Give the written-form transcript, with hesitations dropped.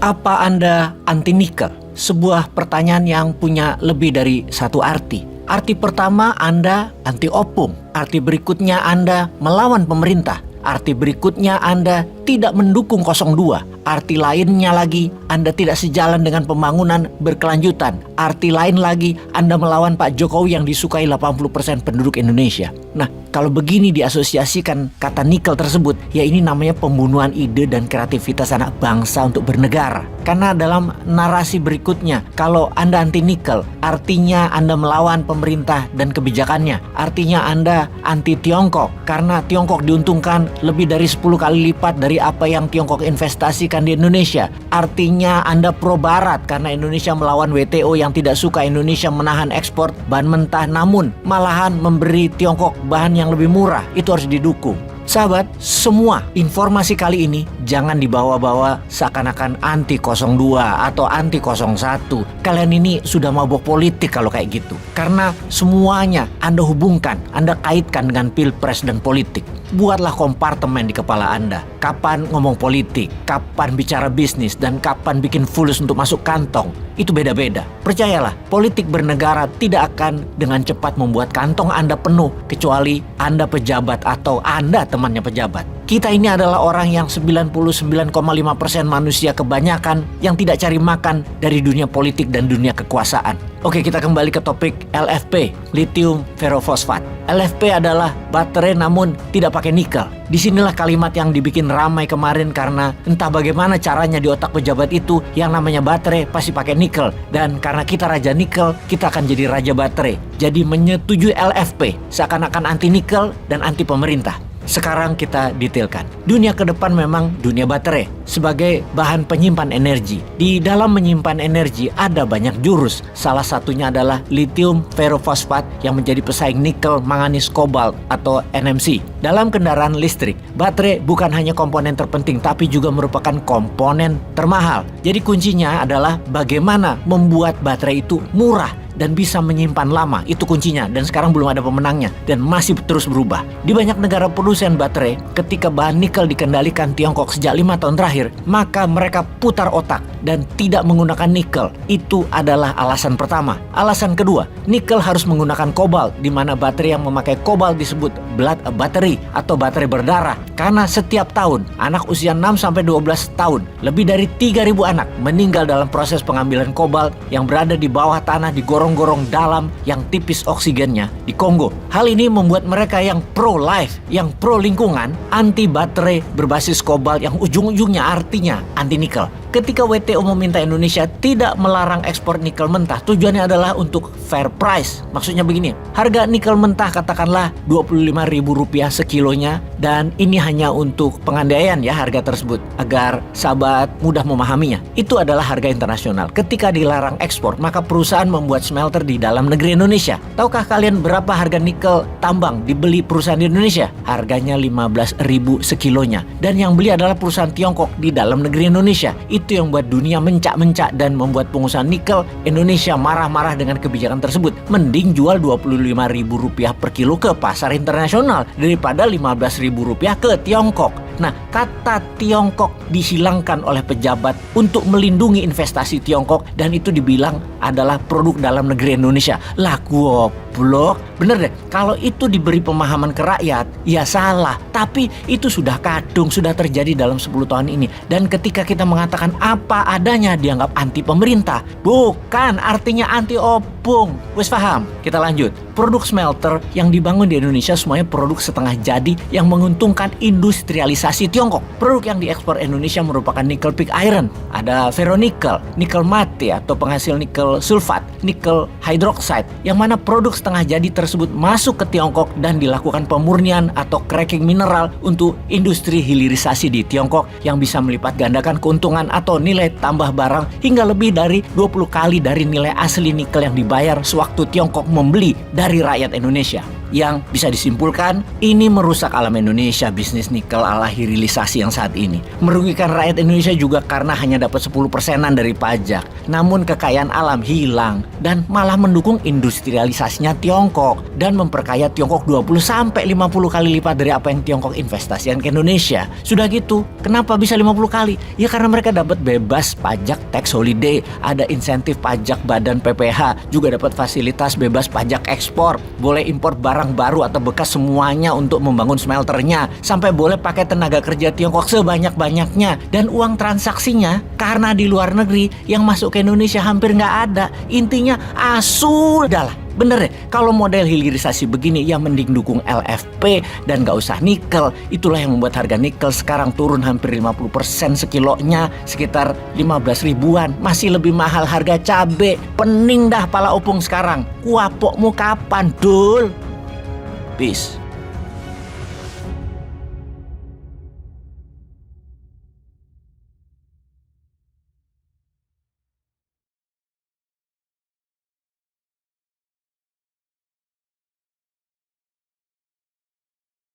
Apa Anda anti nikel? Sebuah pertanyaan yang punya lebih dari satu arti. Arti pertama, Anda anti opung. Arti berikutnya, Anda melawan pemerintah. Arti berikutnya, Anda tidak mendukung 02. Arti lainnya lagi, Anda tidak sejalan dengan pembangunan berkelanjutan. Arti lain lagi, Anda melawan Pak Jokowi yang disukai 80% penduduk Indonesia. Nah, kalau begini diasosiasikan kata nikel tersebut, ya ini namanya pembunuhan ide dan kreativitas anak bangsa untuk bernegara. Karena dalam narasi berikutnya, kalau Anda anti nikel, artinya Anda melawan pemerintah dan kebijakannya. Artinya Anda anti Tiongkok, karena Tiongkok diuntungkan lebih dari 10 kali lipat dari apa yang Tiongkok investasikan di Indonesia. Artinya Anda pro Barat, karena Indonesia melawan WTO yang tidak suka Indonesia menahan ekspor bahan mentah, namun malahan memberi Tiongkok bahan yang lebih murah. Itu harus didukung. Sahabat, semua informasi kali ini jangan dibawa-bawa seakan-akan anti 02 atau anti 01. Kalian ini sudah mabok politik kalau kayak gitu. Karena semuanya Anda hubungkan, Anda kaitkan dengan pilpres dan politik. Buatlah kompartemen di kepala Anda. Kapan ngomong politik, kapan bicara bisnis, dan kapan bikin fulus untuk masuk kantong. Itu beda-beda. Percayalah, politik bernegara tidak akan dengan cepat membuat kantong Anda penuh, kecuali Anda pejabat atau Anda temannya pejabat. Kita ini adalah orang yang 99,5% manusia kebanyakan yang tidak cari makan dari dunia politik dan dunia kekuasaan. Oke, kita kembali ke topik LFP, lithium ferrofosfat. LFP adalah baterai namun tidak pakai nikel. Disinilah kalimat yang dibikin ramai kemarin karena entah bagaimana caranya di otak pejabat itu yang namanya baterai pasti pakai nikel. Dan karena kita raja nikel, kita akan jadi raja baterai. Jadi menyetujui LFP seakan-akan anti nikel dan anti pemerintah. Sekarang kita detailkan. Dunia ke depan memang dunia baterai sebagai bahan penyimpan energi. Di dalam menyimpan energi ada banyak jurus. Salah satunya adalah lithium ferrofosfat yang menjadi pesaing nikel, manganis, kobalt atau NMC. Dalam kendaraan listrik, baterai bukan hanya komponen terpenting tapi juga merupakan komponen termahal. Jadi kuncinya adalah bagaimana membuat baterai itu murah dan bisa menyimpan lama. Itu kuncinya, dan sekarang belum ada pemenangnya dan masih terus berubah. Di banyak negara produsen baterai, ketika bahan nikel dikendalikan Tiongkok sejak 5 tahun terakhir, maka mereka putar otak dan tidak menggunakan nikel. Itu adalah alasan pertama. Alasan kedua, nikel harus menggunakan kobalt, di mana baterai yang memakai kobalt disebut blood battery atau baterai berdarah. Karena setiap tahun anak usia 6-12 tahun, lebih dari 3.000 anak meninggal dalam proses pengambilan kobalt yang berada di bawah tanah di gorong-gorong dalam yang tipis oksigennya di Kongo. Hal ini membuat mereka yang pro-life, yang pro-lingkungan, anti baterai berbasis kobalt yang ujung-ujungnya artinya anti nikel. Ketika WTO meminta Indonesia tidak melarang ekspor nikel mentah, tujuannya adalah untuk fair price. Maksudnya begini, harga nikel mentah katakanlah Rp25.000 sekilonya, dan ini hanya untuk pengandaian ya harga tersebut agar sahabat mudah memahaminya. Itu adalah harga internasional. Ketika dilarang ekspor, maka perusahaan membuat smelter di dalam negeri Indonesia. Tahukah kalian berapa harga nikel tambang dibeli perusahaan di Indonesia? Harganya Rp15.000 sekilonya. Dan yang beli adalah perusahaan Tiongkok di dalam negeri Indonesia. Itu yang membuat dunia mencak-mencak dan membuat pengusaha nikel Indonesia marah-marah dengan kebijakan tersebut. Mending jual Rp25.000 per kilo ke pasar internasional daripada Rp15.000 ke Tiongkok. Nah, kata Tiongkok dihilangkan oleh pejabat untuk melindungi investasi Tiongkok, dan itu dibilang adalah produk dalam negeri Indonesia. Lah goblok, bener deh. Kalau itu diberi pemahaman ke rakyat, ya salah. Tapi itu sudah kadung, sudah terjadi dalam 10 tahun ini. Dan ketika kita mengatakan apa adanya dianggap anti pemerintah, bukan artinya anti opung. Wes paham? Kita lanjut. Produk smelter yang dibangun di Indonesia semuanya produk setengah jadi yang menguntungkan industrialisasi Tiongkok. Produk yang diekspor Indonesia merupakan nickel pig iron, ada ferronikel, nikel mate atau penghasil nikel sulfat, nikel hydroxide, yang mana produk setengah jadi tersebut masuk ke Tiongkok dan dilakukan pemurnian atau cracking mineral untuk industri hilirisasi di Tiongkok yang bisa melipat gandakan keuntungan atau nilai tambah barang hingga lebih dari 20 kali dari nilai asli nikel yang dibayar sewaktu Tiongkok membeli dari rakyat Indonesia. yang bisa disimpulkan ini merusak alam Indonesia bisnis nikel ala hilirisasi yang saat ini. Merugikan rakyat Indonesia juga karena hanya dapat 10%-an dari pajak. Namun kekayaan alam hilang dan malah mendukung industrialisasinya Tiongkok dan memperkaya Tiongkok 20-50 kali lipat dari apa yang Tiongkok investasikan ke Indonesia. Sudah gitu, kenapa bisa 50 kali? Ya karena mereka dapat bebas pajak tax holiday, ada insentif pajak badan PPH, juga dapat fasilitas bebas pajak ekspor, boleh impor barang baru atau bekas semuanya untuk membangun smelternya, sampai boleh pakai tenaga kerja Tiongkok sebanyak-banyaknya, dan uang transaksinya karena di luar negeri yang masuk ke Indonesia hampir nggak ada. Intinya asul dah lah. Bener deh, kalau model hilirisasi begini ya mending dukung LFP dan gak usah nikel. Itulah yang membuat harga nikel sekarang turun hampir 50% sekilonya, sekitar 15 ribuan. Masih lebih mahal harga cabe. Pening dah pala opung sekarang. Kuapokmu kapan, Dul? Peace.